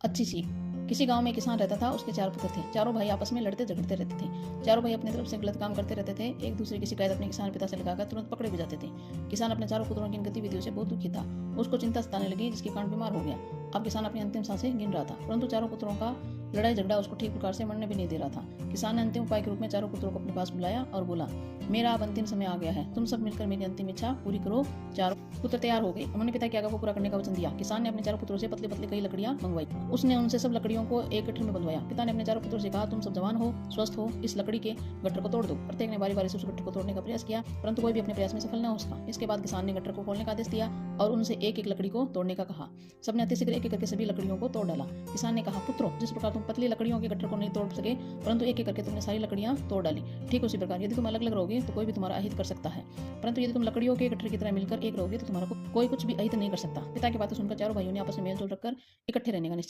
अच्छी सीख। किसी गांव में एक किसान रहता था, उसके 4 पुत्र थे। चारों भाई आपस में लड़ते झगड़ते रहते थे। चारों भाई अपनी तरफ से गलत काम करते रहते थे। एक दूसरे की शिकायत अपने किसान पिता से लगाकर तुरंत पकड़े भी जाते थे। किसान अपने चारों पुत्रों की इन गतिविधियों से बहुत दुखी था। उसको चिंता सताने लगी, जिसके कारण बीमार हो गया। अब किसान अपनी अंतिम सांसें गिन रहा था, परंतु चारों पुत्रों का लड़ाई झगड़ा उसको ठीक प्रकार से मरने भी नहीं दे रहा था। किसान ने अंतिम उपाय के रूप में चारों पुत्रों को अपने पास बुलाया और बोला, मेरा अब अंतिम समय आ गया है, तुम सब मिलकर मेरी अंतिम इच्छा पूरी करो। चारों पुत्र तैयार हो गए। उन्होंने पिता की आज्ञा को पूरा करने का वचन दिया। किसान ने अपने चारों पुत्रों से पतले पतले कई लकड़ियां मंगवाई। उसने उनसे सब लकड़ियों को एक गट्ठर में बंधवाया। पिता ने अपने चारों पुत्रों से कहा, तुम सब जवान हो, स्वस्थ हो, इस लकड़ी के गट्ठर को तोड़ दो। प्रत्येक ने बारी बारी से उस गट्ठर को तोड़ने का प्रयास किया, परंतु कोई भी अपने प्रयास में सफल न हो सका। इसके बाद किसान ने गट्ठर को खोलने का आदेश दिया और उनसे एक एक लकड़ी को तोड़ने का कहा। सबने अतिशीघ्र एक एक करके सभी लकड़ियों को तोड़ डाला। किसान ने कहा, पुत्रों, जिस प्रकार तुम पतली लकड़ियों के गट्ठर को नहीं तोड़ सके, परंतु एक एक करके तुमने सारी लकड़ियां तोड़ डाली, ठीक उसी प्रकार यदि तुम अलग अलग रहोगे तो कोई भी तुम्हारा अहित कर सकता है, परंतु यदि तुम लकड़ियों के गट्ठर की तरह मिलकर एक रहोगे तो तुम्हारा कोई कुछ भी अहित नहीं कर सकता। पिता की बातें सुनकर चारों भाइयों ने आपस में मेलजोल रखकर इकट्ठे रहने का निश्चय